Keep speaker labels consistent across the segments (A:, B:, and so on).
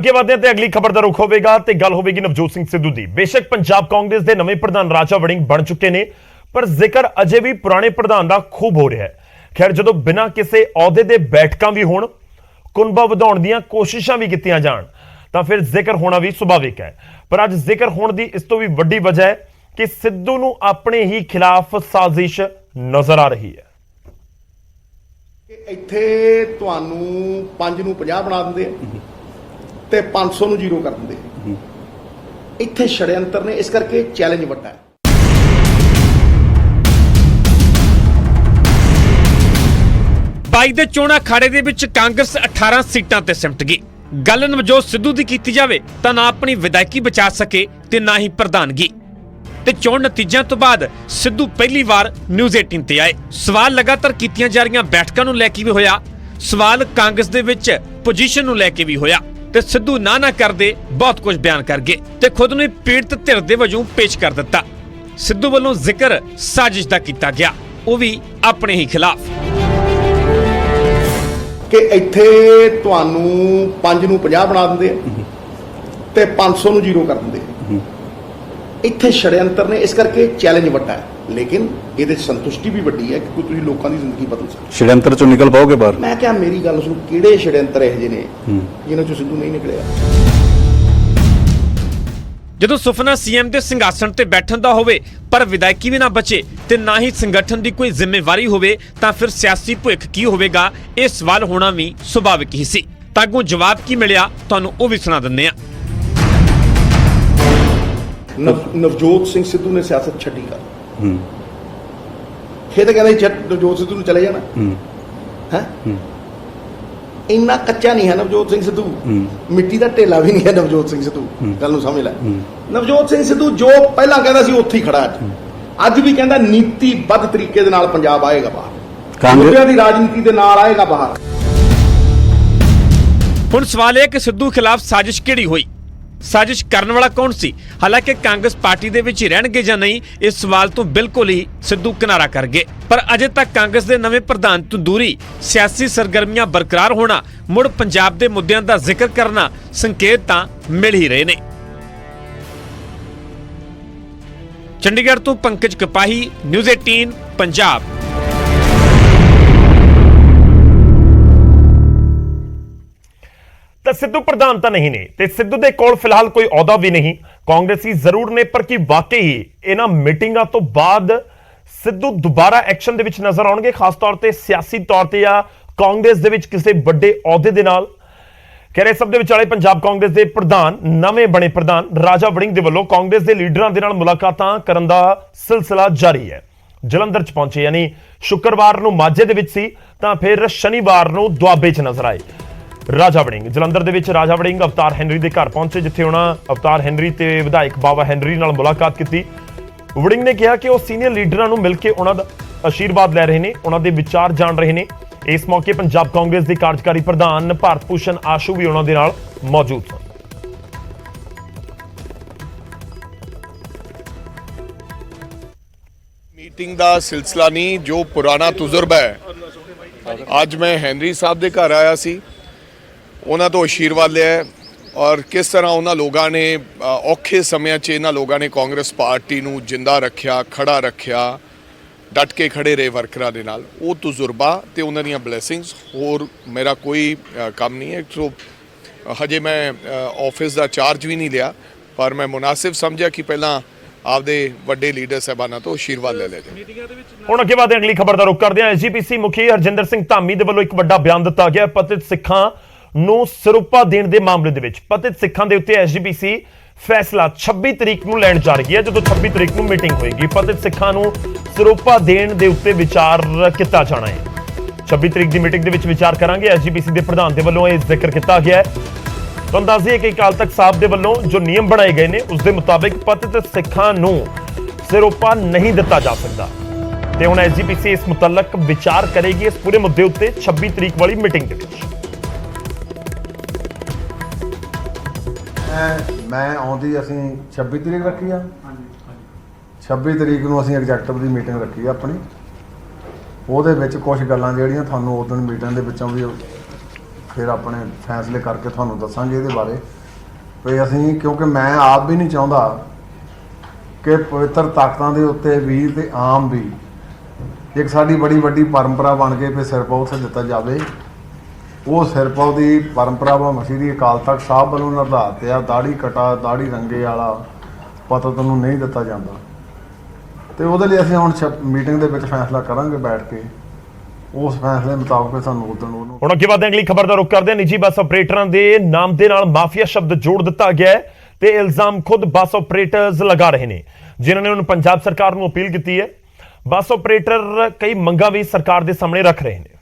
A: ਅੱਗੇ ਵਧਦੇ ਤੇ ਅਗਲੀ ਖਬਰ ਦਾ ਰੁਖ ਹੋਵੇਗਾ ਤੇ ਗੱਲ ਹੋਵੇਗੀ ਨਵਜੋਤ ਸਿੰਘ ਸਿੱਧੂ ਦੀ। ਬੇਸ਼ੱਕ ਪੰਜਾਬ ਕਾਂਗਰਸ ਦੇ ਨਵੇਂ ਪ੍ਰਧਾਨ ਰਾਜਾ ਵੜਿੰਗ ਬਣ ਚੁੱਕੇ ਨੇ, ਪਰ ਜ਼ਿਕਰ ਅਜੇ ਵੀ ਪੁਰਾਣੇ ਪ੍ਰਧਾਨ ਦਾ ਖੂਬ ਹੋ ਰਿਹਾ ਹੈ। ਖੈਰ, ਜਦੋਂ ਬਿਨਾਂ ਕਿਸੇ ਅਹੁਦੇ ਦੇ ਬੈਠਕਾਂ ਵੀ ਹੋਣ, ਕੁਨਬਾ ਵਧਾਉਣ ਦੀਆਂ ਕੋਸ਼ਿਸ਼ਾਂ ਵੀ ਕੀਤੀਆਂ ਜਾਣ, ਤਾਂ ਫਿਰ ਜ਼ਿਕਰ ਹੋਣਾ ਵੀ ਸੁਭਾਵਿਕ ਹੈ। ਪਰ ਅੱਜ ਜ਼ਿਕਰ ਹੋਣ ਦੀ ਇਸ ਤੋਂ ਵੀ ਵੱਡੀ ਵਜ੍ਹਾ ਹੈ ਕਿ ਸਿੱਧੂ ਨੂੰ ਆਪਣੇ ਹੀ ਖਿਲਾਫ ਸਾਜ਼ਿਸ਼ ਨਜ਼ਰ ਆ ਰਹੀ ਹੈ।
B: ਇੱਥੇ ਤੁਹਾਨੂੰ 5 ਨੂੰ 50 ਬਣਾ ਦਿੰਦੇ ਆ ਤੇ 500 ਨੂੰ 0 ਕਰ ਦਿੰਦੇ ਆ। ਇੱਥੇ ਛੜਯੰਤਰ ਨੇ, ਇਸ ਕਰਕੇ ਚੈਲੰਜ ਵੱਡਾ ਹੈ।
C: ਬਾਈ ਦੇ ਚੋਣ ਅਖਾੜੇ ਦੇ ਵਿੱਚ ਕਾਂਗਰਸ 18 ਸੀਟਾਂ ਤੇ ਸਿਮਟ ਗਈ। ਗੱਲ ਨਵਜੋਤ ਸਿੱਧੂ ਦੀ ਕੀਤੀ ਜਾਵੇ ਤਾਂ ਨਾ ਆਪਣੀ ਵਿਧਾਇਕੀ ਬਚਾ ਸਕੇ ਤੇ ਨਾ ਹੀ ਪ੍ਰਧਾਨਗੀ। ਤੇ ਚੋਣ ਨਤੀਜਿਆਂ ਤੋਂ ਬਾਅਦ ਸਿੱਧੂ ਪਹਿਲੀ ਵਾਰ ਨਿਊਜ਼ 18 ਤੇ ਆਏ। ਸਵਾਲ ਲਗਾਤਾਰ ਕੀਤੀਆਂ ਜਾ ਰਹੀਆਂ ਬੈਠਕਾਂ ਨੂੰ ਲੈ ਕੇ ਵੀ ਹੋਇਆ, ਸਵਾਲ ਕਾਂਗਰਸ ਦੇ ਵਿੱਚ ਪੋਜੀਸ਼ਨ ਨੂੰ ਲੈ ਕੇ ਵੀ ਹੋਇਆ ਤੇ ਸਿੱਧੂ ਨਾ ਕਰਦੇ ਬਹੁਤ ਕੁਝ ਬਿਆਨ ਕਰ ਗਏ ਤੇ ਖੁਦ ਨੂੰ ਪੀੜਤ ਧਿਰ ਦੇ ਵਜੋਂ ਪੇਸ਼ ਕਰ ਦਿੱਤਾ। ਸਿੱਧੂ ਵੱਲੋਂ ਜ਼ਿਕਰ ਸਾਜ਼ਿਸ਼ ਦਾ ਕੀਤਾ ਗਿਆ, ਉਹ ਵੀ ਆਪਣੇ ਹੀ ਖਿਲਾਫ।
B: ਕਿ ਇੱਥੇ ਤੁਹਾਨੂੰ 5 ਨੂੰ 50 ਬਣਾ ਦਿੰਦੇ ਆ ਤੇ 500 ਨੂੰ 0 ਕਰ ਦਿੰਦੇ ਆ। ਇੱਥੇ ਛੜਯੰਤਰ ਨੇ, ਇਸ ਕਰਕੇ ਚੈਲੰਜ ਵੱਡਾ ਹੈ। ਲੇਕਿਨ ਇਹਦੇ ਸੰਤੁਸ਼ਟੀ ਵੀ ਵੱਡੀ ਹੈ ਕਿ ਤੁਸੀਂ ਲੋਕਾਂ ਦੀ ਜ਼ਿੰਦਗੀ ਬਦਲ ਸਕਦੇ।
D: ਛੜਯੰਤਰ ਚੋਂ ਨਿਕਲ ਪਾਓਗੇ ਬਾਹਰ?
B: ਮੈਂ ਕਿਹਾ ਮੇਰੀ ਗੱਲ ਸੁਣੋ, ਕਿਹੜੇ ਛੜਯੰਤਰ ਇਹੋ ਜਿਹੇ ਨੇ ਜਿਨ੍ਹਾਂ ਚੋਂ ਸਿੱਧੂ ਨਹੀਂ ਨਿਕਲਿਆ?
C: ਜਦੋਂ ਸੁਪਨਾ ਸੀਐਮ ਦੇ ਸਿੰਘਾਸਣ ਤੇ ਬੈਠਣ ਦਾ ਹੋਵੇ ਪਰ ਵਿਧਾਇਕੀ ਵੀ ਨਾ ਬਚੇ ਤੇ ਨਾ ਹੀ ਸੰਗਠਨ ਦੀ ਕੋਈ ਜ਼ਿੰਮੇਵਾਰੀ ਹੋਵੇ, ਤਾਂ ਫਿਰ ਸਿਆਸੀ ਭੁੱਖ ਕੀ ਹੋਵੇਗਾ? ਇਹ ਸਵਾਲ ਹੋਣਾ ਵੀ ਸੁਭਾਵਿਕ ਹੀ ਸੀ। ਤਾਂ ਅੱਗੋਂ ਜਵਾਬ ਕੀ ਮਿਲਿਆ, ਤੁਹਾਨੂੰ ਉਹ ਵੀ ਸੁਣਾ ਦਿੰਦੇ ਆ।
B: ਨਵਜੋਤ ਸਿੰਘ ਸਿੱਧੂ ਨੇ ਸਿਆਸਤ ਛੱਡੀ ਕਰ। ਇਹ ਤਾਂ ਕਹਿੰਦਾ ਨਵਜੋਤ ਸਿੱਧੂ ਨੂੰ ਚਲੇ ਜਾਣਾ ਹੈ। ਇੰਨਾ ਕੱਚਾ ਨਹੀਂ ਹੈ ਨਵਜੋਤ ਸਿੰਘ ਸਿੱਧੂ, ਮਿੱਟੀ ਦਾ ਢੇਲਾ ਵੀ ਨਹੀਂ ਹੈ ਨਵਜੋਤ ਸਿੰਘ ਸਿੱਧੂ। ਗੱਲ ਨੂੰ ਸਮਝ ਲੈ। ਨਵਜੋਤ ਸਿੰਘ ਸਿੱਧੂ ਜੋ ਪਹਿਲਾਂ ਕਹਿੰਦਾ ਸੀ ਉੱਥੇ ਹੀ ਖੜਾ ਅੱਜ ਵੀ ਕਹਿੰਦਾ ਨੀਤੀਬੱਧ ਤਰੀਕੇ ਦੇ ਨਾਲ ਪੰਜਾਬ ਆਏਗਾ ਬਾਹਰ, ਕਾਂਗਰਸ ਦੀ ਰਾਜਨੀਤੀ ਦੇ ਨਾਲ ਆਏਗਾ ਬਾਹਰ।
C: ਹੁਣ ਸਵਾਲ ਇਹ ਹੈ ਕਿ ਸਿੱਧੂ ਖਿਲਾਫ ਸਾਜ਼ਿਸ਼ ਕਿਹੜੀ ਹੋਈ? ਸਾਜ਼ਿਸ਼ ਕਰਨ ਵਾਲਾ ਕੌਣ ਸੀ? ਹਾਲਾਂਕਿ ਕਾਂਗਰਸ ਪਾਰਟੀ ਦੇ ਵਿੱਚ ਹੀ ਰਹਿਣਗੇ ਜਾਂ ਨਹੀਂ, ਇਸ ਸਵਾਲ ਤੋਂ ਬਿਲਕੁਲ ਹੀ ਸਿੱਧੂ ਕਿਨਾਰਾ ਕਰ ਗਏ। ਪਰ ਅਜੇ ਤੱਕ ਕਾਂਗਰਸ ਦੇ ਨਵੇਂ ਪ੍ਰਧਾਨ ਤੋਂ ਦੂਰੀ, ਸਿਆਸੀ ਸਰਗਰਮੀਆਂ ਬਰਕਰਾਰ ਹੋਣਾ, ਮੁੜ ਪੰਜਾਬ ਦੇ ਮੁੱਦਿਆਂ ਦਾ ਜ਼ਿਕਰ ਕਰਨਾ, ਸੰਕੇਤ ਤਾਂ ਮਿਲ ਹੀ ਰਹੇ ਨੇ। ਚੰਡੀਗੜ੍ਹ ਤੋਂ ਪੰਕਜ ਕਪਾਹੀ, ਨਿਊਜ਼ 18 ਪੰਜਾਬ।
A: ਤਾਂ ਸਿੱਧੂ ਪ੍ਰਧਾਨ ਤਾਂ ਨਹੀਂ ਨੇ ਤੇ ਸਿੱਧੂ ਦੇ ਕੋਲ ਫਿਲਹਾਲ ਕੋਈ ਅਹੁਦਾ ਵੀ ਨਹੀਂ। ਕਾਂਗਰਸੀ ਜ਼ਰੂਰ ਨੇ, ਪਰ ਕੀ ਵਾਕਈ ਹੀ ਇਹਨਾਂ ਮੀਟਿੰਗਾਂ ਤੋਂ ਬਾਅਦ ਸਿੱਧੂ ਦੁਬਾਰਾ ਐਕਸ਼ਨ ਦੇ ਵਿੱਚ ਨਜ਼ਰ ਆਉਣਗੇ, ਖਾਸ ਤੌਰ ਤੇ ਸਿਆਸੀ ਤੌਰ ਤੇ ਜਾਂ ਕਾਂਗਰਸ ਦੇ ਵਿੱਚ ਕਿਸੇ ਵੱਡੇ ਅਹੁਦੇ ਦੇ ਨਾਲ? ਖੈਰ, ਸਭ ਦੇ ਵਿਚਾਲੇ ਪੰਜਾਬ ਕਾਂਗਰਸ ਦੇ ਪ੍ਰਧਾਨ, ਨਵੇਂ ਬਣੇ ਪ੍ਰਧਾਨ ਰਾਜਾ ਵੜਿੰਗ ਦੇ ਵੱਲੋਂ ਕਾਂਗਰਸ ਦੇ ਲੀਡਰਾਂ ਦੇ ਨਾਲ ਮੁਲਾਕਾਤਾਂ ਕਰਨ ਦਾ ਸਿਲਸਿਲਾ ਜਾਰੀ ਹੈ। ਜਲੰਧਰ ਚ ਪਹੁੰਚੇ, ਯਾਨੀ ਸ਼ੁੱਕਰਵਾਰ ਨੂੰ ਮਾਝੇ ਦੇ ਵਿੱਚ ਸੀ ਤਾਂ ਫਿਰ ਸ਼ਨੀਵਾਰ ਨੂੰ ਦੁਆਬੇ ਚ ਨਜ਼ਰ ਆਏ ਰਾਜਾ ਵੜਿੰਗ। ਜਲੰਧਰ ਦੇ ਵਿੱਚ ਰਾਜਾ ਵੜਿੰਗ ਅਵਤਾਰ ਹੈਨਰੀ ਦੇ ਘਰ ਪਹੁੰਚੇ, ਜਿੱਥੇ ਉਹਨਾਂ ਅਵਤਾਰ ਹੈਨਰੀ ਤੇ ਵਿਧਾਇਕ ਬਾਵਾ ਹੈਨਰੀ ਨਾਲ ਮੁਲਾਕਾਤ ਕੀਤੀ। ਵੜਿੰਗ ਨੇ ਕਿਹਾ ਕਿ ਉਹ ਸੀਨੀਅਰ ਲੀਡਰਾਂ ਨੂੰ ਮਿਲ ਕੇ ਉਹਨਾਂ ਦਾ ਆਸ਼ੀਰਵਾਦ ਲੈ ਰਹੇ ਨੇ, ਉਹਨਾਂ ਦੇ ਵਿਚਾਰ ਜਾਣ ਰਹੇ ਨੇ। ਇਸ ਮੌਕੇ ਪੰਜਾਬ ਕਾਂਗਰਸ ਦੇ ਕਾਰਜਕਾਰੀ ਪ੍ਰਧਾਨ ਭਾਰਤ ਭੂਸ਼ਣ ਆਸ਼ੂ ਵੀ ਉਹਨਾਂ ਦੇ ਨਾਲ ਮੌਜੂਦ ਸਨ।
E: मीटिंग का सिलसिला नहीं, जो पुराना तजुर्बा है। आज मैं हैनरी साहब के घर आया सी, उन्होंने तो आशीर्वाद लिया और किस तरह उन्होंने लोगों ने औखे समय च इन्होंने लोगों ने कांग्रेस पार्टी नूं जिंदा रखिया, खड़ा रखिया, डट के खड़े रहे वर्करां दे नाल। वो तजुर्बा ते उन्हां दीयां ब्लैसिंग्स, होर मेरा कोई काम नहीं है। सो हजे मैं ऑफिस का चार्ज भी नहीं लिया, पर मैं मुनासिब समझा कि पहला ਆਪਦੇ ਵੱਡੇ ਲੀਡਰ ਸਾਹਿਬਾਨਾਂ ਤੋਂ ਆਸ਼ੀਰਵਾਦ ਲੈ ਲਿਆ ਜਾਏ।
A: ਹੁਣ ਅੱਗੇ ਵਧਦੇ ਅਗਲੀ ਖਬਰ ਦਾ ਰੁਖ ਕਰਦੇ ਹਾਂ। ਐਸਜੀਪੀਸੀ ਮੁਖੀ ਹਰਜਿੰਦਰ ਸਿੰਘ ਧਾਮੀ ਦੇ ਵੱਲੋਂ ਇੱਕ ਵੱਡਾ ਬਿਆਨ ਦਿੱਤਾ ਗਿਆ ਪਤਿਤ ਸਿੱਖਾਂ ਨੂੰ ਸਰੂਪਾ ਦੇਣ ਦੇ ਮਾਮਲੇ ਦੇ ਵਿੱਚ। ਪਤਿਤ ਸਿੱਖਾਂ ਦੇ ਉੱਤੇ ਐਸਜੀਪੀਸੀ ਫੈਸਲਾ 26 ਤਰੀਕ ਨੂੰ ਲੈਣ ਜਾ ਰਹੀ ਹੈ, ਜਦੋਂ 26 ਤਰੀਕ ਨੂੰ ਮੀਟਿੰਗ ਹੋਏਗੀ। ਪਤਿਤ ਸਿੱਖਾਂ ਨੂੰ ਸਰੂਪਾ ਦੇਣ ਦੇ ਉੱਤੇ ਵਿਚਾਰ ਕੀਤਾ ਜਾਣਾ ਹੈ। 26 ਤਰੀਕ ਦੀ ਮੀਟਿੰਗ ਦੇ ਵਿੱਚ ਵਿਚਾਰ ਕਰਾਂਗੇ। ਐਸਜੀਪੀਸੀ ਦੇ ਪ੍ਰਧਾਨ ਦੇ ਵੱਲੋਂ ਇਹ ਜ਼ਿਕਰ ਕੀਤਾ ਗਿਆ ਹੈ। ਤੁਹਾਨੂੰ ਦੱਸ ਦਈਏ ਕਿ ਅਕਾਲ ਤਖਤ ਸਾਹਿਬ ਦੇ ਵੱਲੋਂ ਜੋ ਨਿਯਮ ਬਣਾਏ ਗਏ ਨੇ, ਉਸ ਦੇ ਮੁਤਾਬਿਕ ਪਤਿਤ ਸਿੱਖਾਂ ਨੂੰ ਸਿਰੋਪਾ ਨਹੀਂ ਦਿੱਤਾ ਜਾ ਸਕਦਾ ਤੇ ਹੁਣ ਐਸਜੀਪੀਸੀ ਇਸ ਮੁਤਲਕ ਵਿਚਾਰ ਕਰੇਗੀ ਇਸ ਪੂਰੇ ਮੁੱਦੇ ਉੱਤੇ 26 ਤਰੀਕ ਵਾਲੀ ਮੀਟਿੰਗ ਦੇ ਵਿੱਚ।
F: ਮੈਂ ਆਉਂਦੀ ਅਸੀਂ 26 ਤਰੀਕ ਰੱਖੀ ਆ। 26 ਤਰੀਕ ਨੂੰ ਅਸੀਂ ਐਗਜ਼ੈਕਟਿਵ ਦੀ ਮੀਟਿੰਗ ਰੱਖੀ ਆ ਆਪਣੀ। ਉਹਦੇ ਵਿੱਚ ਕੁਝ ਗੱਲਾਂ ਜਿਹੜੀਆਂ ਤੁਹਾਨੂੰ ਉਸ ਦਿਨ ਮੀਟਿੰਗ ਦੇ ਵਿੱਚੋਂ ਵੀ ਫਿਰ ਆਪਣੇ ਫੈਸਲੇ ਕਰਕੇ ਤੁਹਾਨੂੰ ਦੱਸਾਂਗੇ ਇਹਦੇ ਬਾਰੇ ਵੀ ਅਸੀਂ, ਕਿਉਂਕਿ ਮੈਂ ਆਪ ਵੀ ਨਹੀਂ ਚਾਹੁੰਦਾ ਕਿ ਪਵਿੱਤਰ ਤਖ਼ਤਾਂ ਦੇ ਉੱਤੇ ਵੀ ਤੇ ਆਮ ਵੀ ਇੱਕ ਸਾਡੀ ਬੜੀ ਵੱਡੀ ਪਰੰਪਰਾ ਬਣ ਕੇ ਵੀ ਸਿਰਪਾਓ ਉੱਥੇ ਦਿੱਤਾ ਜਾਵੇ। ਉਹ ਸਿਰਪਾਓ ਦੀ ਪਰੰਪਰਾ ਵਾ ਸ੍ਰੀ ਅਕਾਲ ਤਖ਼ਤ ਸਾਹਿਬ ਵੱਲੋਂ ਨਿਰਧਾਰਿਤ ਆ। ਦਾੜੀ ਕਟਾ ਦਾੜੀ ਰੰਗੇ ਵਾਲਾ ਪਤਾ ਤੁਹਾਨੂੰ ਨਹੀਂ ਦਿੱਤਾ ਜਾਂਦਾ, ਤੇ ਉਹਦੇ ਲਈ ਅਸੀਂ ਹੁਣ ਮੀਟਿੰਗ ਦੇ ਵਿੱਚ ਫੈਸਲਾ ਕਰਾਂਗੇ ਬੈਠ ਕੇ, ਉਸ ਫੈਸਲੇ ਮੁਤਾਬਕ ਸਾਨੂੰ ਉਦੋਂ ਉਹਨੂੰ।
A: ਹੁਣ ਅੱਗੇ ਵਧਦੇ ਅਗਲੀ ਖਬਰ ਦਾ ਰੁਖ ਕਰਦੇ ਹਾਂ। ਨਿੱਜੀ ਬੱਸ ਆਪਰੇਟਰਾਂ ਦੇ ਨਾਮ ਦੇ ਨਾਲ ਮਾਫੀਆ ਸ਼ਬਦ ਜੋੜ ਦਿੱਤਾ ਗਿਆ ਹੈ ਤੇ ਇਲਜ਼ਾਮ ਖੁਦ ਬੱਸ ਆਪਰੇਟਰਸ ਲਗਾ ਰਹੇ ਨੇ, ਜਿਨ੍ਹਾਂ ਨੇ ਹੁਣ ਪੰਜਾਬ ਸਰਕਾਰ ਨੂੰ ਅਪੀਲ ਕੀਤੀ ਹੈ। ਬੱਸ ਆਪਰੇਟਰ ਕਈ ਮੰਗਾਂ ਵੀ ਸਰਕਾਰ ਦੇ ਸਾਹਮਣੇ ਰੱਖ ਰਹੇ ਨੇ।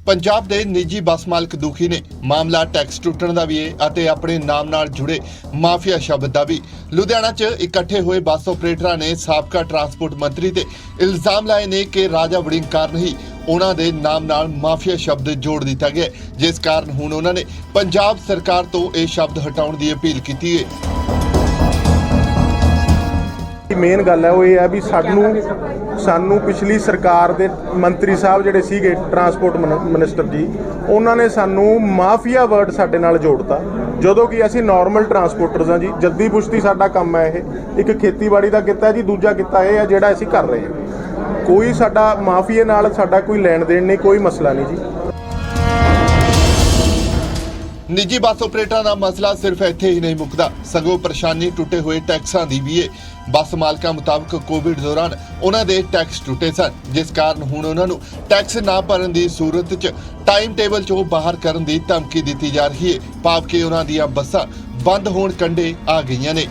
D: ਪੰਜਾਬ ਦੇ ਨਿੱਜੀ ਬੱਸ ਮਾਲਕ ਦੁਖੀ ਨੇ। ਮਾਮਲਾ ਟੈਕਸ ਟੁੱਟਣ ਦਾ ਵੀ ਹੈ ਅਤੇ ਆਪਣੇ ਨਾਮ ਨਾਲ ਜੁੜੇ ਮਾਫੀਆ ਸ਼ਬਦ ਦਾ ਵੀ। ਲੁਧਿਆਣਾ 'ਚ ਇਕੱਠੇ ਹੋਏ ਬੱਸ ਆਪਰੇਟਰਾਂ ਨੇ ਸਾਬਕਾ ਟਰਾਂਸਪੋਰਟ ਮੰਤਰੀ ਤੇ ਇਲਜ਼ਾਮ ਲਾਏ ਨੇ ਕਿ ਰਾਜਾ ਵੜਿੰਗ ਕਾਰਨ ਹੀ ਉਹਨਾਂ ਦੇ ਨਾਮ ਨਾਲ ਮਾਫੀਆ ਸ਼ਬਦ ਜੋੜ ਦਿੱਤਾ ਗਿਆ, ਜਿਸ ਕਾਰਨ ਹੁਣ ਉਹਨਾਂ ਨੇ ਪੰਜਾਬ ਸਰਕਾਰ ਤੋਂ ਇਹ ਸ਼ਬਦ ਹਟਾਉਣ ਦੀ ਅਪੀਲ ਕੀਤੀ ਹੈ।
G: ਮੇਨ ਗੱਲ ਹੈ ਉਹ ਇਹ ਹੈ ਵੀ ਸਾਨੂੰ ਪਿਛਲੀ ਸਰਕਾਰ ਦੇ ਮੰਤਰੀ ਸਾਹਿਬ ਜਿਹੜੇ ਸੀਗੇ ਟਰਾਂਸਪੋਰਟ ਮਿਨਿਸਟਰ ਜੀ, ਉਹਨਾਂ ਨੇ ਸਾਨੂੰ ਮਾਫੀਆ ਵਰਡ ਸਾਡੇ ਨਾਲ ਜੋੜਤਾ, ਜਦੋਂ ਕਿ ਅਸੀਂ ਨਾਰਮਲ ਟਰਾਂਸਪੋਰਟਰਸ ਹਾਂ ਜੀ। ਜੱਦੀ ਪੁਸ਼ਤੀ ਸਾਡਾ ਕੰਮ ਹੈ, ਇਹ ਇੱਕ ਖੇਤੀਬਾੜੀ ਦਾ ਕਿੱਤਾ ਜੀ, ਦੂਜਾ ਕਿੱਤਾ ਇਹ ਹੈ ਜਿਹੜਾ ਅਸੀਂ ਕਰ ਰਹੇ ਹਾਂ। ਕੋਈ ਸਾਡਾ ਮਾਫੀਏ ਨਾਲ ਸਾਡਾ ਕੋਈ ਲੈਣ ਦੇਣ ਨਹੀਂ, ਕੋਈ ਮਸਲਾ ਨਹੀਂ ਜੀ।
D: ਨਿੱਜੀ ਬੱਸ ਆਪਰੇਟਰਾਂ ਦਾ ਮਸਲਾ ਸਿਰਫ ਇੱਥੇ ਹੀ ਨਹੀਂ ਮੁੱਕਦਾ, ਸਗੋਂ ਪਰੇਸ਼ਾਨੀ ਟੁੱਟੇ ਹੋਏ ਟੈਕਸਾਂ ਦੀ ਵੀ ਹੈ। ਬੱਸ ਮਾਲਕਾਂ ਮੁਤਾਬਕ ਕੋਵਿਡ ਦੌਰਾਨ ਉਹਨਾਂ ਦੇ ਟੈਕਸ ਟੁੱਟੇ ਸਨ, ਜਿਸ ਕਾਰਨ ਹੁਣ ਉਹਨਾਂ ਨੂੰ ਟੈਕਸ ਨਾ ਭਰਨ ਦੀ ਸੂਰਤ 'ਚ ਟਾਈਮ ਟੇਬਲ 'ਚੋਂ ਬਾਹਰ ਕਰਨ ਦੀ ਧਮਕੀ ਦਿੱਤੀ ਜਾ ਰਹੀ ਹੈ, ਭਾਵ ਕਿ ਉਹਨਾਂ ਦੀਆਂ ਬੱਸਾਂ ਬੰਦ ਹੋਣ ਕੰਢੇ ਆ ਗਈਆਂ ਨੇ।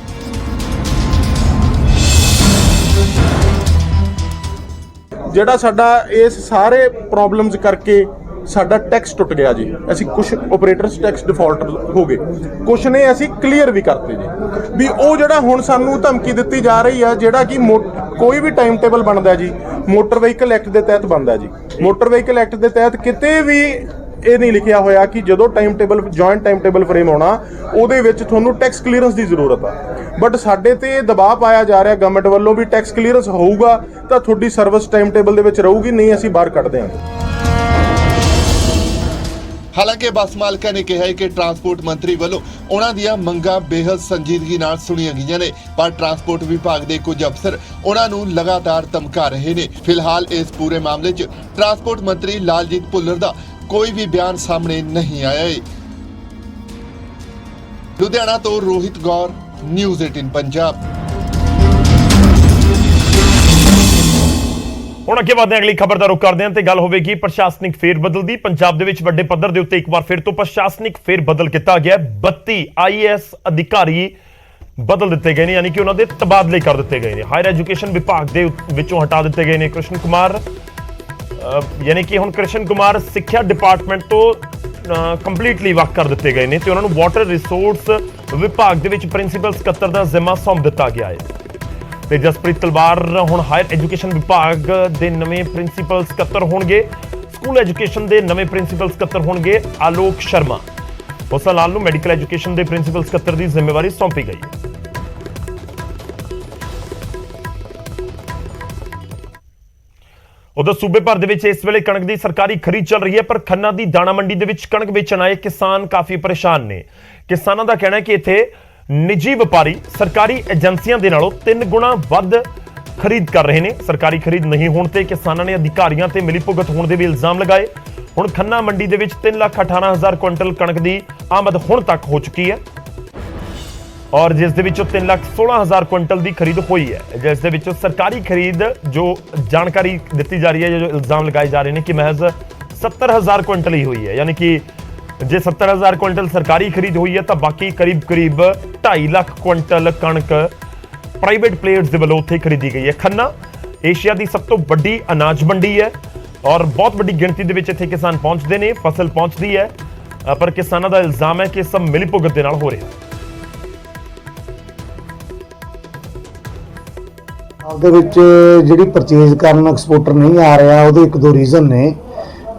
G: ਜਿਹੜਾ ਸਾਡਾ ਇਸ ਸਾਰੇ ਪ੍ਰੋਬਲਮਸ ਕਰਕੇ ਸਾਡਾ ਟੈਕਸ ਟੁੱਟ ਗਿਆ ਜੀ। ਅਸੀਂ ਕੁਝ ਆਪਰੇਟਰਸ ਟੈਕਸ ਡਿਫਾਲਟਰ ਹੋ ਗਏ, ਕੁਝ ਨੇ ਅਸੀਂ ਕਲੀਅਰ ਵੀ ਕਰਤੇ ਜੀ। ਵੀ ਉਹ ਜਿਹੜਾ ਹੁਣ ਸਾਨੂੰ ਧਮਕੀ ਦਿੱਤੀ ਜਾ ਰਹੀ ਆ, ਜਿਹੜਾ ਕਿ ਕੋਈ ਵੀ ਟਾਈਮ ਟੇਬਲ ਬਣਦਾ ਜੀ ਮੋਟਰ ਵਹੀਕਲ ਐਕਟ ਦੇ ਤਹਿਤ ਬਣਦਾ ਜੀ। ਮੋਟਰ ਵਹੀਕਲ ਐਕਟ ਦੇ ਤਹਿਤ ਕਿਤੇ ਵੀ ਇਹ ਨਹੀਂ ਲਿਖਿਆ ਹੋਇਆ ਕਿ ਜਦੋਂ time table joint time table frame ਹੋਣਾ ਉਹਦੇ ਵਿੱਚ ਤੁਹਾਨੂੰ ਟੈਕਸ ਕਲੀਅਰੈਂਸ ਦੀ ਜ਼ਰੂਰਤ ਆ। ਬਟ ਸਾਡੇ ਤੇ ਦਬਾਅ ਪਾਇਆ ਜਾ ਰਿਹਾ ਗਵਰਨਮੈਂਟ ਵੱਲੋਂ ਵੀ ਟੈਕਸ ਕਲੀਅਰੈਂਸ ਹੋਊਗਾ ਤਾਂ ਤੁਹਾਡੀ ਸਰਵਿਸ ਟਾਈਮ ਟੇਬਲ ਦੇ ਵਿੱਚ ਰਹੂਗੀ, ਨਹੀਂ ਅਸੀਂ ਬਾਹਰ ਕੱਢ ਦਿਆਂਗੇ।
D: ਹਾਲਾਂਕਿ ਬੱਸ ਮਾਲਕਾਂ ਨੇ ਕਿਹਾ ਹੈ ਕਿ ਟਰਾਂਸਪੋਰਟ ਮੰਤਰੀ ਵੱਲੋਂ ਉਹਨਾਂ ਦੀਆਂ ਮੰਗਾਂ ਬੇਹੱਦ ਸੰਜੀਦਗੀ ਨਾਲ ਸੁਣੀਆਂ ਗਈਆਂ ਨੇ, ਪਰ ਟਰਾਂਸਪੋਰਟ ਵਿਭਾਗ ਦੇ ਕੁਝ ਅਫਸਰ ਉਹਨਾਂ ਨੂੰ ਲਗਾਤਾਰ ਧਮਕਾ ਰਹੇ ਨੇ। ਫਿਲਹਾਲ ਇਸ ਪੂਰੇ ਮਾਮਲੇ 'ਚ ਟਰਾਂਸਪੋਰਟ ਮੰਤਰੀ ਲਾਲਜੀਤ ਭੁੱਲਰ ਦਾ ਕੋਈ ਵੀ ਬਿਆਨ ਸਾਹਮਣੇ ਨਹੀਂ ਆਇਆ ਹੈ। ਲੁਧਿਆਣਾ ਤੋਂ ਰੋਹਿਤ ਗੌਰ, ਨਿਊਜ਼ 18 ਪੰਜਾਬ।
A: ਹੁਣ ਅੱਗੇ ਵਧਦੇ ਅਗਲੀ ਖਬਰ ਦਾ ਰੁਖ ਕਰਦੇ ਹਾਂ ਤੇ ਗੱਲ ਹੋਵੇਗੀ ਪ੍ਰਸ਼ਾਸਨਿਕ ਫੇਰਬਦਲ ਦੀ। ਪੰਜਾਬ ਦੇ ਵਿੱਚ ਵੱਡੇ ਪੱਧਰ ਦੇ ਉੱਤੇ ਇੱਕ ਵਾਰ ਫਿਰ ਤੋਂ ਪ੍ਰਸ਼ਾਸਨਿਕ ਫੇਰਬਦਲ ਕੀਤਾ ਗਿਆ। 32 IAS ਅਧਿਕਾਰੀ ਬਦਲ ਦਿੱਤੇ ਗਏ ਨੇ, ਯਾਨੀ ਕਿ ਉਹਨਾਂ ਦੇ ਤਬਾਦਲੇ ਕਰ ਦਿੱਤੇ ਗਏ ਨੇ। ਹਾਇਰ ਐਜੂਕੇਸ਼ਨ ਵਿਭਾਗ ਦੇ ਵਿੱਚੋਂ ਹਟਾ ਦਿੱਤੇ ਗਏ ਨੇ ਕ੍ਰਿਸ਼ਨ ਕੁਮਾਰ, ਯਾਨੀ ਕਿ ਹੁਣ ਕ੍ਰਿਸ਼ਨ ਕੁਮਾਰ ਸਿੱਖਿਆ ਡਿਪਾਰਟਮੈਂਟ ਤੋਂ ਕੰਪਲੀਟਲੀ ਵੱਖ ਕਰ ਦਿੱਤੇ ਗਏ ਨੇ ਤੇ ਉਹਨਾਂ ਨੂੰ ਵਾਟਰ ਰਿਸੋਰਸ ਵਿਭਾਗ ਦੇ ਵਿੱਚ ਪ੍ਰਿੰਸੀਪਲ ਸਕੱਤਰ ਦਾ ਜ਼ਿੰਮਾ ਸੌਂਪ ਦਿੱਤਾ ਗਿਆ ਹੈ। ਤੇ ਜਸਪ੍ਰੀਤ ਤਲਵਾਰ ਹੁਣ ਹਾਇਰ ਐਜੂਕੇਸ਼ਨ ਵਿਭਾਗ ਦੇ ਨਵੇਂ ਪ੍ਰਿੰਸੀਪਲ ਸਕੱਤਰ ਹੋਣਗੇ। ਸਕੂਲ ਐਜੂਕੇਸ਼ਨ ਦੇ ਨਵੇਂ ਪ੍ਰਿੰਸੀਪਲ ਸਕੱਤਰ ਹੋਣਗੇ ਆਲੋਕ ਸ਼ਰਮਾ। ਹੁਸਨ ਲਾਲ ਨੂੰ ਮੈਡੀਕਲ ਐਜੂਕੇਸ਼ਨ ਦੇ ਪ੍ਰਿੰਸੀਪਲ ਸਕੱਤਰ ਦੀ ਜ਼ਿੰਮੇਵਾਰੀ ਸੌਂਪੀ ਗਈ ਹੈ। ਉਧਰ ਸੂਬੇ ਭਰ ਦੇ ਵਿੱਚ ਇਸ ਵੇਲੇ ਕਣਕ ਦੀ ਸਰਕਾਰੀ ਖਰੀਦ ਚੱਲ ਰਹੀ ਹੈ, ਪਰ ਖੰਨਾ ਦੀ ਦਾਣਾ ਮੰਡੀ ਦੇ ਵਿੱਚ ਕਣਕ ਵੇਚਣ ਆਏ ਕਿਸਾਨ ਕਾਫੀ ਪਰੇਸ਼ਾਨ ਨੇ। ਕਿਸਾਨਾਂ ਦਾ ਕਹਿਣਾ ਹੈ ਕਿ ਇੱਥੇ ਨਿੱਜੀ ਵਪਾਰੀ ਸਰਕਾਰੀ ਏਜੰਸੀਆਂ ਦੇ ਨਾਲੋਂ 3 ਗੁਣਾ ਵੱਧ ਖਰੀਦ ਕਰ ਰਹੇ ਨੇ। ਸਰਕਾਰੀ ਖਰੀਦ ਨਹੀਂ ਹੋਣ ਤੇ ਕਿਸਾਨਾਂ ਨੇ ਅਧਿਕਾਰੀਆਂ ਤੇ ਮਿਲੀਭੁਗਤ ਹੋਣ ਦੇ ਵੀ ਇਲਜ਼ਾਮ ਲਗਾਏ। ਹੁਣ ਖੰਨਾ ਮੰਡੀ ਦੇ ਵਿੱਚ 3,18,000 ਕੁਇੰਟਲ ਕਣਕ ਦੀ ਆਮਦ ਹੁਣ ਤੱਕ ਹੋ ਚੁੱਕੀ ਹੈ ਔਰ ਜਿਸ ਦੇ ਵਿੱਚੋਂ 3,16,000 ਕੁਇੰਟਲ ਦੀ ਖਰੀਦ ਹੋਈ ਹੈ, ਜਿਸ ਦੇ ਵਿੱਚੋਂ ਸਰਕਾਰੀ ਖਰੀਦ ਜੋ ਜਾਣਕਾਰੀ ਦਿੱਤੀ ਜਾ ਰਹੀ ਹੈ, ਜੋ ਇਲਜ਼ਾਮ ਲਗਾਏ ਜਾ ਰਹੇ ਨੇ ਕਿ ਮਹਿਜ਼ 70,000 ਕੁਇੰਟਲ ਹੀ ਹੋਈ ਹੈ। ਯਾਨੀ ਕਿ ਜੇ 70,000 ਕੁਇੰਟਲ ਸਰਕਾਰੀ ਖਰੀਦ ਹੋਈ ਹੈ ਤਾਂ ਬਾਕੀ ਕਰੀਬ 2.5 ਲੱਖ ਕੁਇੰਟਲ ਕਣਕ ਪ੍ਰਾਈਵੇਟ ਪਲੇਅਰਸ ਦੇ ਵੱਲੋਂ ਉੱਥੇ ਖਰੀਦੀ ਗਈ ਹੈ। ਖੰਨਾ ਏਸ਼ੀਆ ਦੀ ਸਭ ਤੋਂ ਵੱਡੀ ਅਨਾਜ ਮੰਡੀ ਹੈ ਔਰ ਬਹੁਤ ਵੱਡੀ ਗਿਣਤੀ ਦੇ ਵਿੱਚ ਇੱਥੇ ਕਿਸਾਨ ਪਹੁੰਚਦੇ ਨੇ, ਫਸਲ ਪਹੁੰਚਦੀ ਹੈ, ਪਰ ਕਿਸਾਨਾਂ ਦਾ ਇਲਜ਼ਾਮ ਹੈ ਕਿ ਸਭ ਮਿਲੀਭੁਗਤ ਦੇ ਨਾਲ ਹੋ ਰਿਹਾ।
H: ਆਪਦੇ ਵਿੱਚ ਜਿਹੜੀ ਪਰਚੇਜ਼ ਕਰਨ ਐਕਸਪੋਰਟਰ ਨਹੀਂ ਆ ਰਿਹਾ, ਉਹਦੇ ਇੱਕ ਦੋ ਰੀਜ਼ਨ ਨੇ।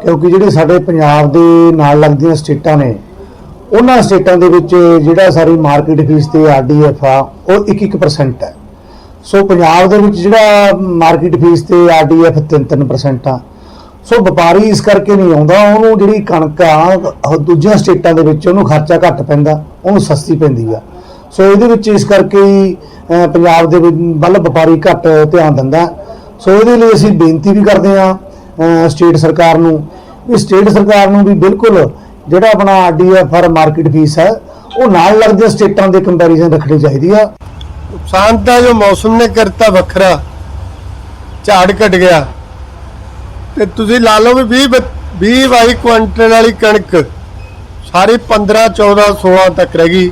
H: ਕਿਉਂਕਿ ਜਿਹੜੇ ਸਾਡੇ ਪੰਜਾਬ ਦੇ ਨਾਲ ਲੱਗਦੀਆਂ ਸਟੇਟਾਂ ਨੇ, ਉਹਨਾਂ ਸਟੇਟਾਂ ਦੇ ਵਿੱਚ ਜਿਹੜਾ ਸਾਰੀ ਮਾਰਕੀਟ ਫੀਸ ਤੇ RDF ਆ ਉਹ 1-1% ਹੈ। ਸੋ ਪੰਜਾਬ ਦੇ ਵਿੱਚ ਜਿਹੜਾ ਮਾਰਕੀਟ ਫੀਸ ਤੇ RDF 3% ਆ। ਸੋ ਵਪਾਰੀ ਇਸ ਕਰਕੇ ਨਹੀਂ ਆਉਂਦਾ, ਉਹਨੂੰ ਜਿਹੜੀ ਕਣਕ ਆ ਦੂਜੀਆਂ ਸਟੇਟਾਂ ਦੇ ਵਿੱਚ ਉਹਨੂੰ ਖਰਚਾ ਘੱਟ ਪੈਂਦਾ, ਉਹਨੂੰ ਸਸਤੀ ਪੈਂਦੀ ਆ। ਸੋ ਇਹਦੇ ਵਿੱਚ ਇਸ ਕਰਕੇ ਹੀ ਪੰਜਾਬ ਦੇ ਵੱਲ ਵਪਾਰੀ ਘੱਟ ਧਿਆਨ ਦਿੰਦਾ। ਸੋ ਇਹਦੇ ਲਈ ਅਸੀਂ ਬੇਨਤੀ ਵੀ ਕਰਦੇ ਹਾਂ ਸਟੇਟ ਸਰਕਾਰ ਨੂੰ ਵੀ ਸਟੇਟ ਸਰਕਾਰ ਨੂੰ ਵੀ ਬਿਲਕੁਲ ਜਿਹੜਾ ਆਪਣਾ RDF ਔਰ ਮਾਰਕੀਟ ਫੀਸ ਹੈ ਉਹ ਨਾਲ ਲੱਗਦੇ ਸਟੇਟਾਂ ਦੇ ਕੰਪੈਰੀਜ਼ਨ ਰੱਖਣੀ ਚਾਹੀਦੀ ਆ।
I: ਨੁਕਸਾਨ ਤਾਂ ਜੋ ਮੌਸਮ ਨੇ ਕਰਤਾ ਵੱਖਰਾ, ਝਾੜ ਘਟ ਗਿਆ ਤੇ ਤੁਸੀਂ ਲਾ ਲਓ ਵੀ 20-22 ਕੁਇੰਟਲ ਵਾਲੀ ਕਣਕ ਸਾਰੀ 15, 14, 16 ਤੱਕ ਰਹਿ ਗਈ।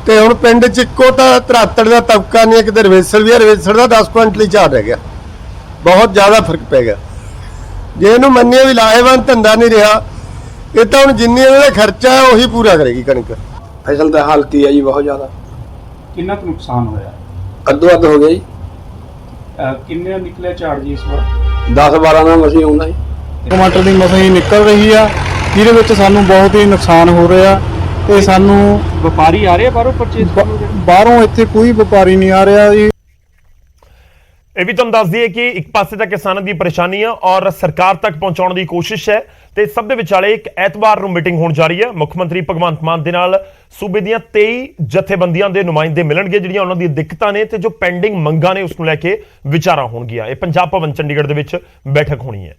I: ਤੇ ਹੁਣ ਪਿੰਡ 'ਚ ਇੱਕੋ ਤਾਂ 73 ਦਾ ਤਬਕਾ ਨਹੀਂ, ਕਿਤੇ ਰਵੇਸਲ ਵੀ ਹੈ, ਰਵੇਸਲ ਦਾ 10 ਕੁਇੰਟਲ ਹੀ ਝਾੜ ਰਹਿ ਗਿਆ। ਬਹੁਤ ਜ਼ਿਆਦਾ ਫਰਕ ਪੈ ਗਿਆ। ਜੇ ਇਹਨੂੰ ਮੰਨੀਏ ਵੀ ਲਾਹੇਵੰਦ ਧੰਦਾ ਨਹੀਂ ਰਿਹਾ, ਇਹ ਤਾਂ ਹੁਣ ਜਿੰਨੀ ਇਹਦਾ ਖਰਚਾ ਹੈ ਉਹੀ ਪੂਰਾ ਕਰੇਗੀ ਕਣਕ।
J: ਫਸਲ ਦਾ ਹਾਲਤ ਹੀ ਹੈ ਜੀ ਬਹੁਤ ਜ਼ਿਆਦਾ।
K: ਕਿੰਨਾ ਕੁ ਨੁਕਸਾਨ ਹੋਇਆ?
J: ਅੱਧੋ ਅੱਧ ਹੋ ਗਿਆ ਜੀ।
K: ਕਿੰਨੇ ਨਿਕਲਿਆ ਝਾੜ ਜੀ ਇਸ ਵਾਰ?
J: 10-12 ਦਾ ਮਸੀਂ ਆਉਂਦਾ ਜੀ।
G: ਟਮਾਟਰ ਦੀ ਮਸਾਂ ਹੀ ਨਿਕਲ ਰਹੀ ਆ, ਜਿਹਦੇ ਵਿੱਚ ਸਾਨੂੰ ਬਹੁਤ ਹੀ ਨੁਕਸਾਨ ਹੋ ਰਿਹਾ ਤੇ ਸਾਨੂੰ
K: ਵਪਾਰੀ ਆ ਰਹੇ ਆ ਬਾਹਰੋਂ ਪਰਚੇਸ ਕਰਨ?
G: ਬਾਹਰੋਂ ਇੱਥੇ ਕੋਈ ਵਪਾਰੀ ਨਹੀਂ ਆ ਰਿਹਾ ਜੀ।
A: ਇਹ ਵੀ ਤੁਹਾਨੂੰ ਦੱਸ ਦਈਏ ਕਿ ਇੱਕ ਪਾਸੇ ਤਾਂ ਕਿਸਾਨਾਂ ਦੀ ਪਰੇਸ਼ਾਨੀ ਆ ਔਰ ਸਰਕਾਰ ਤੱਕ ਪਹੁੰਚਾਉਣ ਦੀ ਕੋਸ਼ਿਸ਼ ਹੈ ਤੇ ਸਭ ਦੇ ਵਿਚਾਲੇ ਇੱਕ ਐਤਵਾਰ ਨੂੰ ਮੀਟਿੰਗ ਹੋਣ ਜਾ ਰਹੀ ਹੈ। ਮੁੱਖ ਮੰਤਰੀ ਭਗਵੰਤ ਮਾਨ ਦੇ ਨਾਲ ਸੂਬੇ ਦੀਆਂ 23 ਜਥੇਬੰਦੀਆਂ ਦੇ ਨੁਮਾਇੰਦੇ ਮਿਲਣਗੇ, ਜਿਹੜੀਆਂ ਉਹਨਾਂ ਦੀਆਂ ਦਿੱਕਤਾਂ ਨੇ ਤੇ ਜੋ ਪੈਂਡਿੰਗ ਮੰਗਾਂ ਨੇ ਉਸ ਨੂੰ ਲੈ ਕੇ ਵਿਚਾਰਾਂ ਹੋਣਗੀਆਂ। ਇਹ ਪੰਜਾਬ ਭਵਨ ਚੰਡੀਗੜ੍ਹ ਦੇ ਵਿੱਚ ਬੈਠਕ ਹੋਣੀ ਹੈ।